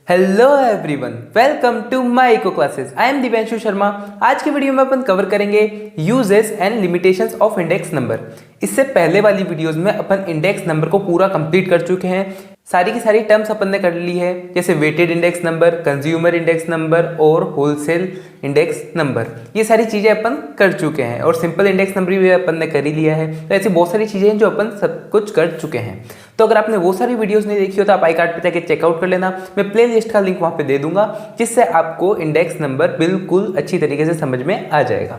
Hello everyone, welcome to my eco classes. I am Divyanshu Sharma. आज की video में अपन कवर करेंगे uses and limitations of index number. इससे पहले वाली वीडियोस में अपन इंडेक्स नंबर को पूरा कंप्लीट कर चुके हैं। सारी की सारी टर्म्स अपन ने कर ली है, जैसे weighted index number, consumer index number और होलसेल इंडेक्स नंबर। ये सारी चीज़ें अपन कर चुके हैं और सिंपल इंडेक्स नंबर भी अपन ने कर ही लिया है। तो ऐसी बहुत सारी चीज़ें हैं जो अपन सब कुछ कर चुके हैं। तो अगर आपने वो सारी वीडियोस नहीं देखी हो तो आप आई कार्ड पे जाके चेकआउट कर लेना। मैं प्ले लिस्ट का लिंक वहाँ पे दे दूंगा, जिससे आपको इंडेक्स नंबर बिल्कुल अच्छी तरीके से समझ में आ जाएगा।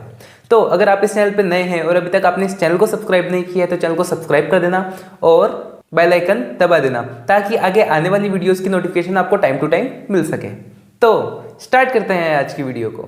तो अगर आप इस चैनल पे नए हैं और अभी तक आपने इस चैनल को सब्सक्राइब नहीं किया है तो चैनल को सब्सक्राइब कर देना और बेल आइकन दबा देना, ताकि आगे आने वाली वीडियोस की नोटिफिकेशन आपको टाइम टू टाइम मिल सके। तो स्टार्ट करते हैं आज की वीडियो को।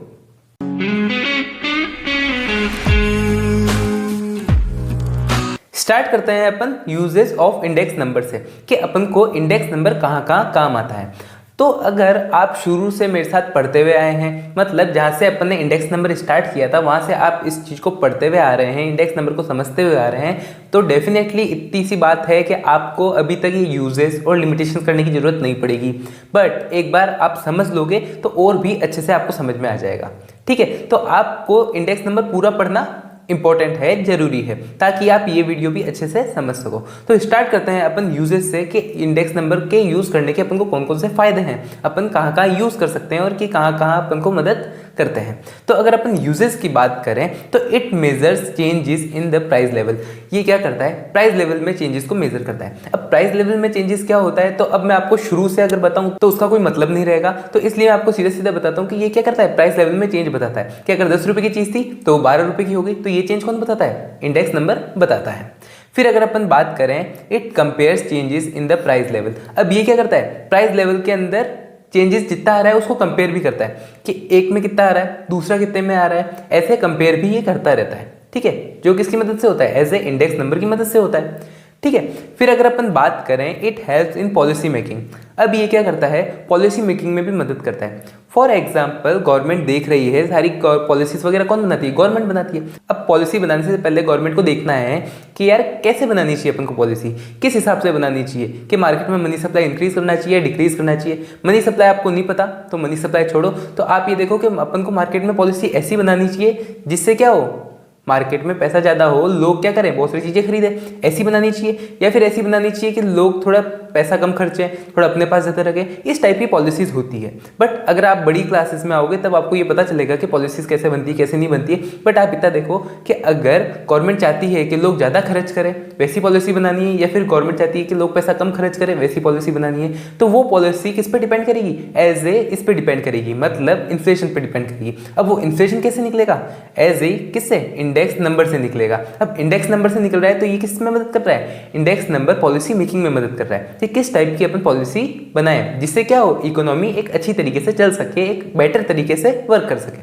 स्टार्ट करते हैं अपन यूजेस ऑफ इंडेक्स नंबर से, कि अपन को इंडेक्स नंबर कहाँ कहाँ काम आता है। तो अगर आप शुरू से मेरे साथ पढ़ते हुए आए हैं, मतलब जहाँ से अपन ने इंडेक्स नंबर स्टार्ट किया था वहाँ से आप इस चीज़ को पढ़ते हुए आ रहे हैं, इंडेक्स नंबर को समझते हुए आ रहे हैं, तो डेफिनेटली इतनी सी बात है कि आपको अभी तक ये यूजेस और लिमिटेशन करने की ज़रूरत नहीं पड़ेगी। बट एक बार आप समझ लोगे तो और भी अच्छे से आपको समझ में आ जाएगा। ठीक है, तो आपको इंडेक्स नंबर पूरा पढ़ना इंपॉर्टेंट है, जरूरी है, ताकि आप ये वीडियो भी अच्छे से समझ सको। तो स्टार्ट करते हैं अपन यूजेस से, कि इंडेक्स नंबर के यूज करने के अपन को कौन कौन से फायदे हैं, अपन कहाँ कहाँ यूज कर सकते हैं और कि कहाँ कहाँ अपन को मदद करते हैं। तो अगर अपन यूजेस की बात करें तो it measures changes in the price level. ये क्या करता है? प्राइस लेवल में चेंजेस को मेजर करता है। अब प्राइस लेवल में चेंजेस क्या होता है, तो अब मैं आपको शुरू से अगर बताऊं तो उसका कोई मतलब नहीं रहेगा, तो इसलिए मैं आपको सीधे सीधे बताता हूं कि ये क्या करता है। प्राइस लेवल में चेंज बताता है कि अगर 10 रुपए की चीज थी तो 12 रुपए की हो गई, तो ये चेंज कौन बताता है? इंडेक्स नंबर बताता है। फिर अगर अपन बात करें, it compares changes in the price level. अब ये क्या करता है? प्राइस लेवल के अंदर चेंजेस जितना आ रहा है उसको कंपेयर भी करता है, कि एक में कितना आ रहा है, दूसरा कितने में आ रहा है, ऐसे कंपेयर भी ये करता रहता है। ठीक है, जो किसकी मदद से होता है? एज ए इंडेक्स नंबर की मदद से होता है। ठीक है, फिर अगर अपन बात करें, it helps in policy making. अब ये क्या करता है? पॉलिसी मेकिंग में भी मदद करता है। फॉर एग्जाम्पल, गवर्नमेंट देख रही है, सारी पॉलिसीज वगैरह कौन बनाती है? गवर्नमेंट बनाती है। अब पॉलिसी बनाने से पहले गवर्नमेंट को देखना है कि यार कैसे बनानी चाहिए अपन को पॉलिसी, किस हिसाब से बनानी चाहिए, कि मार्केट में मनी सप्लाई इंक्रीज करना चाहिए, डिक्रीज करना चाहिए। मनी सप्लाई आपको नहीं पता तो मनी सप्लाई छोड़ो, तो आप ये देखो कि अपन को मार्केट में पॉलिसी ऐसी बनानी चाहिए जिससे क्या हो, मार्केट में पैसा ज़्यादा हो, लोग क्या करें, बहुत सारी चीज़ें खरीदें। ऐसी बनानी चाहिए, या फिर ऐसी बनानी चाहिए कि लोग थोड़ा पैसा कम खर्चें, थोड़ा अपने पास ज़्यादा रखें। इस टाइप की पॉलिसीज़ होती है। बट अगर आप बड़ी क्लासेस में आओगे तब आपको ये पता चलेगा कि पॉलिसीज़ कैसे बनती है, कैसे नहीं बनती है। बट आप इतना देखो कि अगर गवर्नमेंट चाहती है कि लोग ज़्यादा खर्च करें, वैसी पॉलिसी बनानी है, या फिर गवर्नमेंट चाहती है कि लोग पैसा कम खर्च करें, वैसी पॉलिसी बनानी है, तो वो पॉलिसी किस पर डिपेंड करेगी? एज ए इस पर डिपेंड करेगी, मतलब इन्फ्लेशन पर डिपेंड करेगी। अब वो इन्फ्लेशन कैसे निकलेगा? एज ए किससे? इंडेक्स नंबर से निकलेगा। अब इंडेक्स नंबर से निकल रहा है तो ये किस में मदद कर रहा है? इंडेक्स नंबर पॉलिसी मेकिंग में मदद कर रहा है कि किस टाइप की अपन पॉलिसी बनाएं जिससे क्या हो, इकोनॉमी एक अच्छी तरीके से चल सके, एक बेटर तरीके से वर्क कर सके।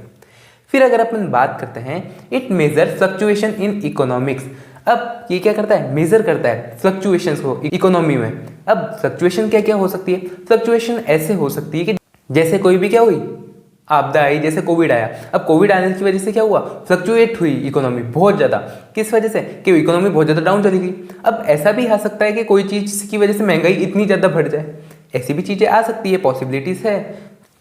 फिर अगर अपन बात करते हैं, it major fluctuation in economics. अब ये क्या करता है? मेजर करता है फ्लक्चुएशंस को इकोनॉमी में। अब फ्लक्चुएशन क्या क्या हो सकती है? फ्लक्चुएशन ऐसे हो सकती है कि जैसे कोई भी क्या हुई, आपदा आई, जैसे कोविड आया। अब कोविड आने की वजह से क्या हुआ? फ्लक्चुएट हुई इकोनॉमी बहुत ज़्यादा। किस वजह से? कि इकोनॉमी बहुत ज़्यादा डाउन चली गई। अब ऐसा भी आ सकता है कि कोई चीज़ की वजह से महंगाई इतनी ज़्यादा बढ़ जाए, ऐसी भी चीज़ें आ सकती है, पॉसिबिलिटीज़ है।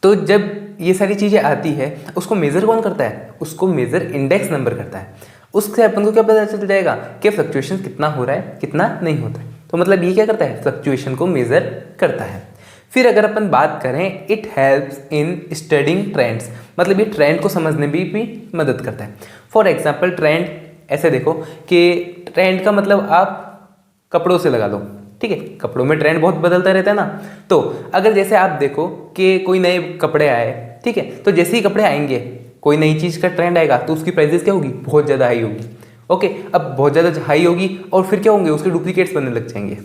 तो जब ये सारी चीज़ें आती है उसको मेज़र कौन करता है? उसको मेज़र इंडेक्स नंबर करता है। उससे अपन को क्या पता चल जाएगा कि फ्लक्चुएशन कितना हो रहा है, कितना नहीं होता है। तो मतलब ये क्या करता है? फ्लक्चुएशन को मेज़र करता है। फिर अगर अपन बात करें, it helps in studying trends. मतलब ये ट्रेंड को समझने में भी मदद करता है। फॉर एग्जांपल, ट्रेंड ऐसे देखो कि ट्रेंड का मतलब आप कपड़ों से लगा लो। ठीक है, कपड़ों में ट्रेंड बहुत बदलता रहता है ना। तो अगर जैसे आप देखो कि कोई नए कपड़े आए, ठीक है, तो जैसे ही कपड़े आएंगे, कोई नई चीज़ का ट्रेंड आएगा तो उसकी प्राइसेस क्या होगी? बहुत ज़्यादा हाई होगी। ओके, अब बहुत ज़्यादा हाई होगी और फिर क्या होंगे? उसके डुप्लीकेट्स बनने लग जाएंगे,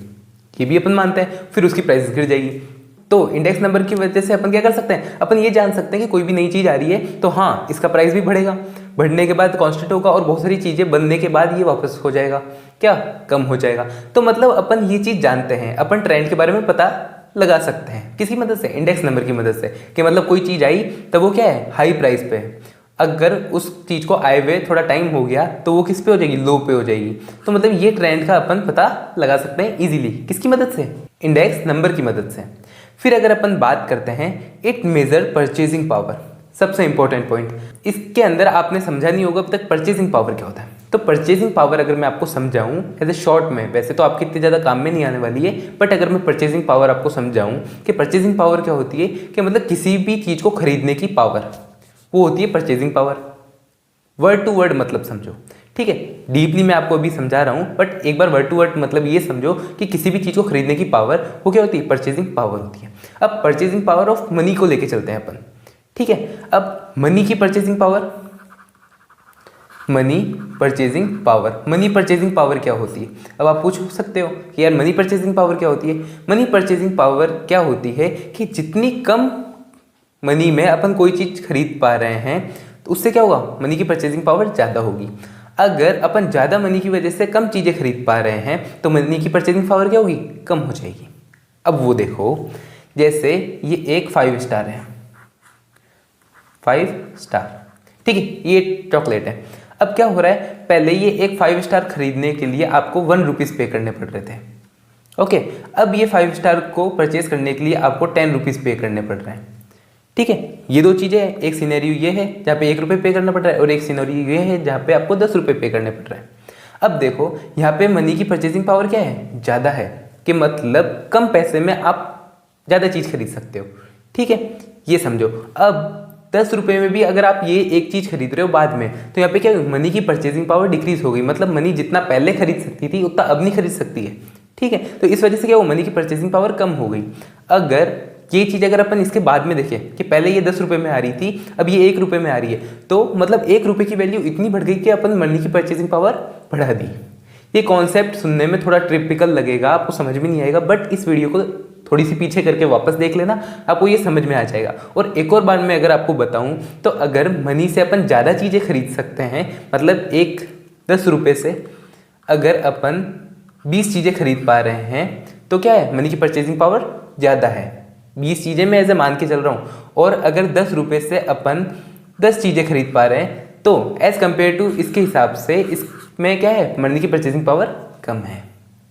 ये भी अपन मानते हैं। फिर उसकी प्राइसेस गिर जाएगी। तो इंडेक्स नंबर की वजह से अपन क्या कर सकते हैं? अपन ये जान सकते हैं कि कोई भी नई चीज़ आ रही है तो हाँ, इसका प्राइस भी बढ़ेगा, बढ़ने के बाद कांस्टेंट होगा, और बहुत सारी चीज़ें बनने के बाद ये वापस हो जाएगा, क्या कम हो जाएगा। तो मतलब अपन ये चीज़ जानते हैं, अपन ट्रेंड के बारे में पता लगा सकते हैं किसी मदद से, इंडेक्स नंबर की मदद से, कि मतलब कोई चीज़ आई तो वो क्या है? हाई प्राइस पे है। अगर उस चीज़ को आए हुए थोड़ा टाइम हो गया तो वो किस पे हो जाएगी? लो पे हो जाएगी। तो मतलब ये ट्रेंड का अपन पता लगा सकते हैं इजीली, किसकी मदद से? इंडेक्स नंबर की मदद से। फिर अगर अपन बात करते हैं इट मेजर परचेजिंग पावर, सबसे इंपॉर्टेंट पॉइंट, इसके अंदर आपने समझा नहीं होगा अब तक परचेजिंग पावर क्या होता है। तो परचेजिंग पावर अगर मैं आपको समझाऊं एज ए शॉर्ट में, वैसे तो आपकी इतनी ज़्यादा काम में नहीं आने वाली है, बट अगर मैं परचेजिंग पावर आपको समझाऊं कि परचेजिंग पावर क्या होती है, कि मतलब किसी भी चीज़ को खरीदने की पावर, वो होती है purchasing power. Word to word मतलब समझो, ठीक है। डीपली मैं आपको अभी समझा रहा हूँ, बट एक बार वर्ड टू वर्ड मतलब ये समझो कि किसी भी चीज़ को खरीदने की पावर वो क्या होती है, परचेजिंग पावर होती है। अब परचेजिंग पावर ऑफ मनी को लेके चलते हैं अपन, ठीक है। अब मनी की purchasing power, money purchasing power, money purchasing power क्या होती है। अब आप पूछ सकते हो कि यार मनी परचेजिंग पावर क्या होती है। मनी परचेजिंग पावर क्या होती है कि जितनी कम मनी में अपन कोई चीज़ खरीद पा रहे हैं तो उससे क्या होगा, मनी की परचेजिंग पावर ज़्यादा होगी। अगर अपन ज़्यादा मनी की वजह से कम चीज़ें खरीद पा रहे हैं तो मनी की परचेजिंग पावर क्या होगी, कम हो जाएगी। अब वो देखो, जैसे ये एक 5 स्टार है, 5 स्टार, ठीक है, ये चॉकलेट है। अब क्या हो रहा है, पहले ये एक 5 स्टार खरीदने के लिए आपको 1 रुपीज़ पे करने पड़ रहे थे, ओके। अब ये 5 स्टार को परचेज करने के लिए आपको 10 रुपीज़ पे करने पड़ रहे हैं, ठीक है। ये दो चीज़ें हैं, एक सिनेरियो ये है जहाँ पे 1 रुपये पे करना पड़ रहा है, और एक सिनेरियो ये है जहाँ पे आपको 10 रुपये पे करने पड़ रहे हैं। अब देखो यहाँ पे मनी की परचेजिंग पावर क्या है, ज़्यादा है, कि मतलब कम पैसे में आप ज़्यादा चीज़ खरीद सकते हो, ठीक है, ये समझो। अब 10 रुपये में भी अगर आप ये एक चीज़ खरीद रहे हो बाद में, तो यहाँ पे क्या मनी की परचेजिंग पावर डिक्रीज हो गई, मतलब मनी जितना पहले खरीद सकती थी उतना अब नहीं खरीद सकती है, ठीक है। तो इस वजह से क्या वो मनी की परचेजिंग पावर कम हो गई। अगर ये चीज़ अगर अपन इसके बाद में देखें कि पहले ये 10 रुपये में आ रही थी, अब ये 1 रुपये में आ रही है, तो मतलब 1 रुपये की वैल्यू इतनी बढ़ गई कि अपन मनी की परचेजिंग पावर बढ़ा दी। ये कॉन्सेप्ट सुनने में थोड़ा ट्रिपिकल लगेगा, आपको समझ में नहीं आएगा, बट इस वीडियो को थोड़ी सी पीछे करके वापस देख लेना, आपको ये समझ में आ जाएगा। और एक और बार मैं अगर आपको बताऊं तो अगर मनी से अपन ज़्यादा चीज़ें खरीद सकते हैं, मतलब एक 10 रुपये से अगर अपन 20 चीज़ें खरीद पा रहे हैं तो क्या है, मनी की परचेजिंग पावर ज़्यादा है। 20 चीज़ें मैं ऐसे मान के चल रहा हूँ, और अगर 10 रुपये से अपन 10 चीज़ें खरीद पा रहे हैं तो एज़ कम्पेयर टू इसके हिसाब से इसमें क्या है, मनी की परचेजिंग पावर कम है।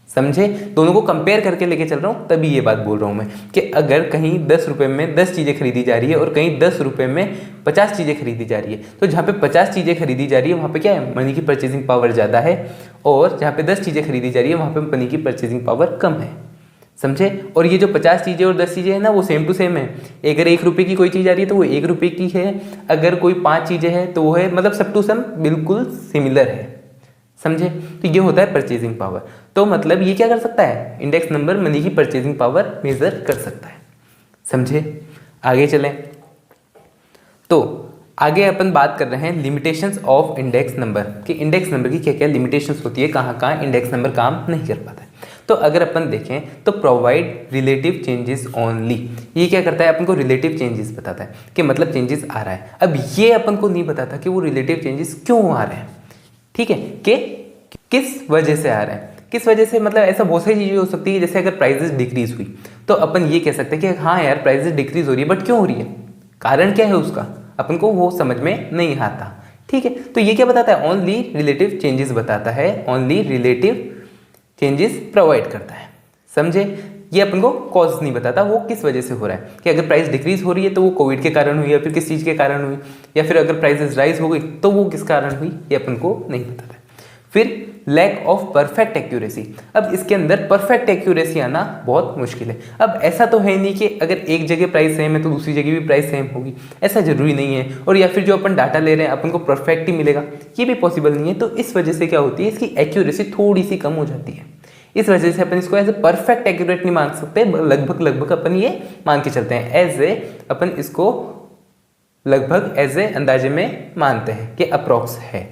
समझे, दोनों को कंपेयर करके लेके चल रहा हूँ, तभी ये बात बोल रहा हूँ मैं कि अगर कहीं 10 रुपये में 10 चीज़ें खरीदी जा रही है और कहीं 10 रुपये में 50 चीज़ें खरीदी जा रही है, तो जहाँ पे 50 चीज़ें खरीदी जा रही है वहाँ पे क्या है, मनी की परचेजिंग पावर ज़्यादा है, और जहाँ पे 10 चीज़ें खरीदी जा रही है वहाँ पे मनी की परचेजिंग पावर कम है। समझे, और ये जो 50 चीज़ें और 10 चीज़ें हैं ना, वो सेम टू सेम है। अगर 1 रुपये की कोई चीज़ आ रही है तो वो 1 रुपये की है, अगर कोई 5 चीज़ें हैं तो वो है, मतलब सब टू सम बिल्कुल सिमिलर है। समझे, तो ये होता है परचेजिंग पावर। तो मतलब ये क्या कर सकता है, इंडेक्स नंबर मनी की परचेजिंग पावर मेजर कर सकता है। समझे, आगे चलें। तो आगे अपन बात कर रहे हैं लिमिटेशंस ऑफ इंडेक्स नंबर, कि इंडेक्स नंबर की क्या क्या लिमिटेशंस होती है, कहाँ कहाँ इंडेक्स नंबर काम नहीं कर पाता है। तो अगर अपन देखें तो प्रोवाइड रिलेटिव चेंजेस ओनली, ये क्या करता है, अपन को रिलेटिव चेंजेस बताता है कि मतलब चेंजेस आ रहा है। अब ये अपन को नहीं बताता कि वो रिलेटिव चेंजेस क्यों आ रहे हैं, ठीक है, कि किस वजह से आ रहे हैं, किस वजह से, मतलब ऐसा बहुत सारी चीज़ें हो सकती है। जैसे अगर प्राइजेस डिक्रीज हुई तो अपन ये कह सकते हैं कि हाँ यार प्राइजेस डिक्रीज हो रही है, बट क्यों हो रही है, कारण क्या है उसका, अपन को वो समझ में नहीं आता, ठीक है। तो ये क्या बताता है, ओनली रिलेटिव चेंजेस बताता है, ओनली रिलेटिव चेंजेस प्रोवाइड करता है। समझे, ये अपन को कॉज नहीं बताता वो किस वजह से हो रहा है, कि अगर प्राइस डिक्रीज हो रही है तो वो कोविड के कारण हुई, या फिर किस चीज़ के कारण हुई, या फिर अगर प्राइसेस राइज हो गई तो वो किस कारण हुई, ये अपन को नहीं बताता है। फिर लैक ऑफ परफेक्ट एक्यूरेसी, अब इसके अंदर परफेक्ट एक्यूरेसी आना बहुत मुश्किल है। अब ऐसा तो है नहीं कि अगर एक जगह प्राइस सेम है तो दूसरी जगह भी प्राइस सेम होगी, ऐसा जरूरी नहीं है। और या फिर जो अपन डाटा ले रहे हैं अपन को परफेक्ट ही मिलेगा, ये भी पॉसिबल नहीं है। तो इस वजह से क्या होती है, इसकी एक्यूरेसी थोड़ी सी कम हो जाती है। इस वजह से अपन इसको एज ए परफेक्ट एक्यूरेट नहीं मान सकते, लगभग अपन ये मान के चलते हैं, एज ए अपन इसको लगभग एज ए अंदाजे में मानते हैं कि अप्रॉक्स है।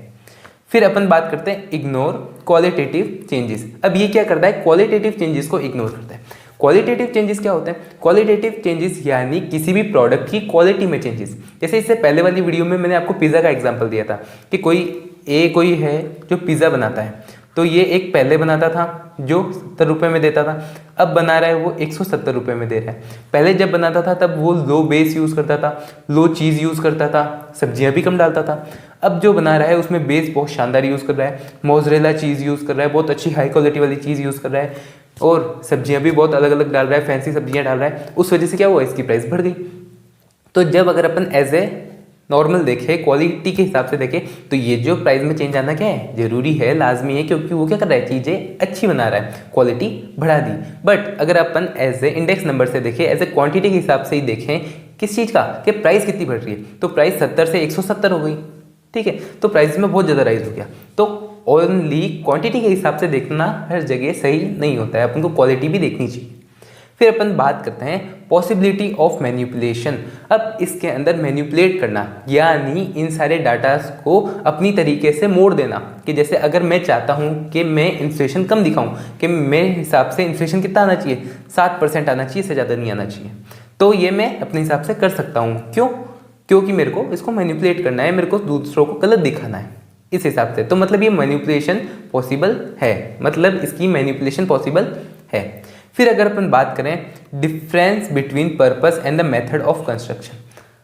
फिर अपन बात करते हैं इग्नोर क्वालिटेटिव चेंजेस। अब ये क्या करता है, क्वालिटेटिव चेंजेस को इग्नोर करता है। क्वालिटेटिव चेंजेस क्या होते हैं, क्वालिटेटिव चेंजेस यानी किसी भी प्रोडक्ट की क्वालिटी में चेंजेस। जैसे इससे पहले वाली वीडियो में मैंने आपको पिज़्ज़ा का एग्जांपल दिया था कि कोई है जो पिज़्ज़ा बनाता है, तो ये एक पहले बनाता था जो 70 रुपये में देता था, अब बना रहा है वो 170 रुपये में दे रहा है। पहले जब बनाता था तब वो लो बेस यूज़ करता था, लो चीज़ यूज़ करता था, सब्जियां भी कम डालता था। अब जो बना रहा है उसमें बेस बहुत शानदार यूज़ कर रहा है, मोज़रेला चीज़ यूज़ कर रहा है, बहुत अच्छी हाई क्वालिटी वाली चीज़ यूज़ कर रहा है, और सब्जियां भी बहुत अलग अलग डाल रहा है, फैंसी सब्जियां डाल रहा है, उस वजह से क्या हुआ, इसकी प्राइस बढ़ गई। तो जब अगर अपन एज ए नॉर्मल देखें, क्वालिटी के हिसाब से देखें, तो ये जो प्राइस में चेंज आना क्या है, जरूरी है, लाजमी है, क्योंकि वो क्या कर रहा है, चीज़ें अच्छी बना रहा है, क्वालिटी बढ़ा दी। बट अगर अपन एज ए इंडेक्स नंबर से देखें, एज ए क्वांटिटी के हिसाब से ही देखें, किस चीज़ का, कि प्राइस कितनी बढ़ रही है, तो प्राइस 70 से 170 हो गई, ठीक है, तो प्राइस में बहुत ज़्यादा राइज हो गया। तो ओनली क्वांटिटी के हिसाब से देखना हर जगह सही नहीं होता है, अपन को क्वालिटी भी देखनी चाहिए। फिर अपन बात करते हैं पॉसिबिलिटी ऑफ मैनिपुलेशन। अब इसके अंदर मैनिपुलेट करना यानी इन सारे डाटास को अपनी तरीके से मोड़ देना, कि जैसे अगर मैं चाहता हूँ कि मैं इन्फ्लेशन कम दिखाऊं, कि मेरे हिसाब से इन्फ्लेशन कितना आना चाहिए, 7% आना चाहिए, इससे ज़्यादा नहीं आना चाहिए, तो ये मैं अपने हिसाब से कर सकता हूँ। क्यों? क्योंकि मेरे को इसको मैनिपुलेट करना है, मेरे को दूसरों को गलत दिखाना है, इस हिसाब से। तो मतलब ये मैनिपुलेशन पॉसिबल है, मतलब इसकी मैनिपुलेशन पॉसिबल है। फिर अगर अपन बात करें difference between purpose and the method of construction,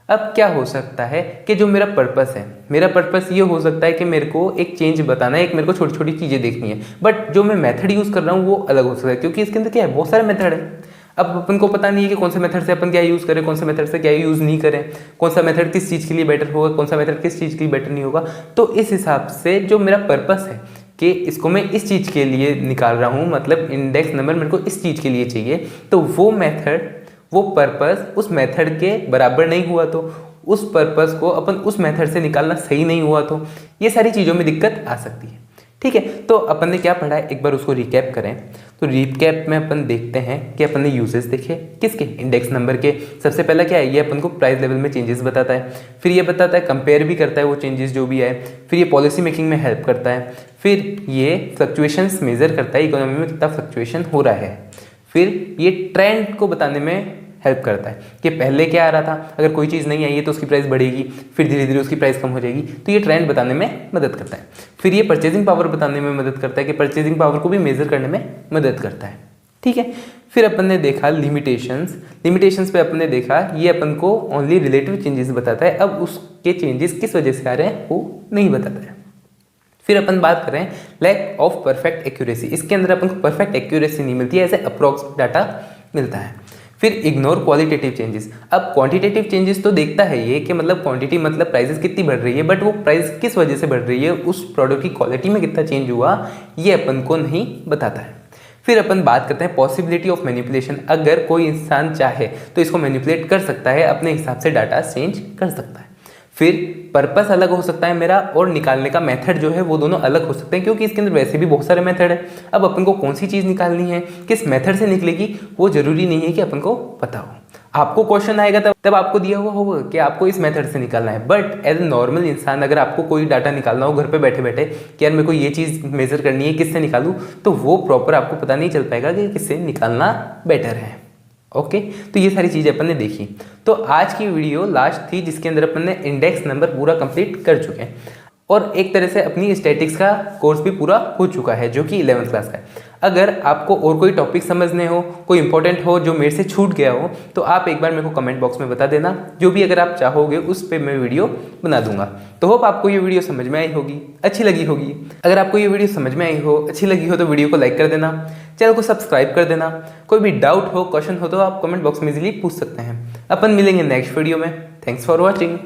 अब क्या हो सकता है कि जो मेरा पर्पस है, मेरा पर्पस ये हो सकता है कि मेरे को एक चेंज बताना है, एक मेरे को छोटी छोटी चीज़ें देखनी है, बट जो मैं मेथड यूज़ कर रहा हूँ वो अलग हो सकता है, क्योंकि इसके अंदर क्या है, बहुत सारे मेथड है। अब अपन को पता नहीं है कि कौन से मेथड से अपन क्या यूज़ करें, कौन से मेथड से क्या यूज़ नहीं करें, कौन सा मेथड किस चीज़ के लिए बेटर होगा, कौन सा मेथड किस चीज़ के लिए बेटर नहीं होगा। तो इस हिसाब से जो मेरा पर्पस है कि इसको मैं इस चीज़ के लिए निकाल रहा हूँ, मतलब इंडेक्स नंबर मेरे को इस चीज़ के लिए चाहिए, तो वो मेथड, वो पर्पस उस मेथड के बराबर नहीं हुआ, तो उस पर्पस को अपन उस मेथड से निकालना सही नहीं हुआ, तो ये सारी चीज़ों में दिक्कत आ सकती है, ठीक है। तो अपन ने क्या पढ़ा है, एक बार उसको रिकैप करें। तो रिकैप में अपन देखते हैं कि अपन ने यूजेस देखे किसके, इंडेक्स नंबर के। सबसे पहला क्या है, ये अपन को प्राइस लेवल में चेंजेस बताता है, फिर ये बताता है, कंपेयर भी करता है वो चेंजेस जो भी है, फिर ये पॉलिसी मेकिंग में हेल्प करता है, फिर ये फ्लक्चुएशंस मेजर करता है, इकोनॉमी में कितना फ्लक्चुएशन हो रहा है, फिर ये ट्रेंड को बताने में हेल्प करता है कि पहले क्या आ रहा था, अगर कोई चीज़ नहीं आई है तो उसकी प्राइस बढ़ेगी, फिर धीरे धीरे उसकी प्राइस कम हो जाएगी, तो ये ट्रेंड बताने में मदद करता है। फिर ये परचेजिंग पावर बताने में मदद करता है कि परचेजिंग पावर को भी मेजर करने में मदद करता है, ठीक है। फिर अपन ने देखा लिमिटेशंस पे अपन ने देखा ये अपन को ओनली रिलेटिव चेंजेस बताता है, अब उसके चेंजेस किस वजह से आ रहे हैं वो नहीं बताता है। फिर अपन बात करें लैक ऑफ परफेक्ट एक्यूरेसी, इसके अंदर अपन को परफेक्ट एक्यूरेसी नहीं मिलती है, ऐसे अप्रोक्स डाटा मिलता है। फिर इग्नोर क्वालिटेटिव चेंजेस, अब क्वांटिटेटिव चेंजेस तो देखता है ये कि मतलब क्वांटिटी मतलब प्राइसेस कितनी बढ़ रही है, बट वो प्राइस किस वजह से बढ़ रही है, उस प्रोडक्ट की क्वालिटी में कितना चेंज हुआ, ये अपन को नहीं बताता है। फिर अपन बात करते हैं पॉसिबिलिटी ऑफ मैनिपुलेशन, अगर कोई इंसान चाहे तो इसको मैनिपुलेट कर सकता है, अपने हिसाब से डाटा चेंज कर सकता है। फिर पर्पस अलग हो सकता है मेरा, और निकालने का मेथड जो है वो दोनों अलग हो सकते हैं, क्योंकि इसके अंदर वैसे भी बहुत सारे मेथड है। अब अपन को कौन सी चीज़ निकालनी है, किस मेथड से निकलेगी, वो जरूरी नहीं है कि अपन को पता हो। आपको क्वेश्चन आएगा तब आपको दिया हुआ होगा कि आपको इस मेथड से निकालना है, बट एज ए नॉर्मल इंसान अगर आपको कोई डाटा निकालना हो घर पे बैठे बैठे कि यार मेरे को ये चीज़ मेजर करनी है, किससे निकालूं, तो वो प्रॉपर आपको पता नहीं चल पाएगा कि किससे निकालना बेटर है। ओके, तो ये सारी चीज़ें अपन ने देखी। तो आज की वीडियो लास्ट थी जिसके अंदर अपन ने इंडेक्स नंबर पूरा कंप्लीट कर चुके हैं, और एक तरह से अपनी स्टैटिक्स का कोर्स भी पूरा हो चुका है जो कि 11th क्लास का है। अगर आपको और कोई टॉपिक समझने हो, कोई इंपॉर्टेंट हो जो मेरे से छूट गया हो, तो आप एक बार मेरे को कमेंट बॉक्स में बता देना, जो भी अगर आप चाहोगे उस पर मैं वीडियो बना दूंगा। तो होप आपको ये वीडियो समझ में आई होगी, अच्छी लगी होगी। अगर आपको ये वीडियो समझ में आई हो, अच्छी लगी हो, तो वीडियो को लाइक कर देना, चैनल को सब्सक्राइब कर देना। कोई भी डाउट हो, क्वेश्चन हो तो आप कमेंट बॉक्स में इजीली पूछ सकते हैं। अपन मिलेंगे नेक्स्ट वीडियो में। Thanks for watching.